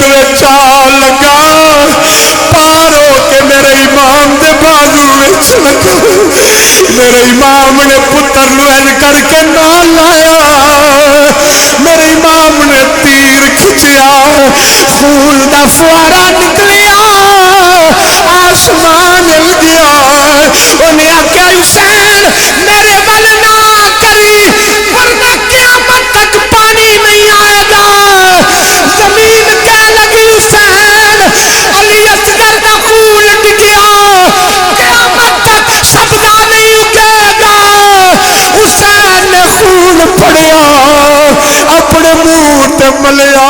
ملک وچ آ لگا پار ہو کے میرے امام دے بازو وچ لگا میرے امام نے پتر نو اج کر کے نال لایا میرے امام نے تیر کھچیا خون دا فوارا نکلیا آسمان ہل گیا انہیں آخیا حسین میرے ول نہ کری ورنہ قیامت تک پانی نہیں آئے گا زمین کہہ لگی حسین علی اصغر دا خون ڈگیا قیامت تک سبزہ نہیں اگے گا حسین نے خون پڑیا اپنے منہ تے ملیا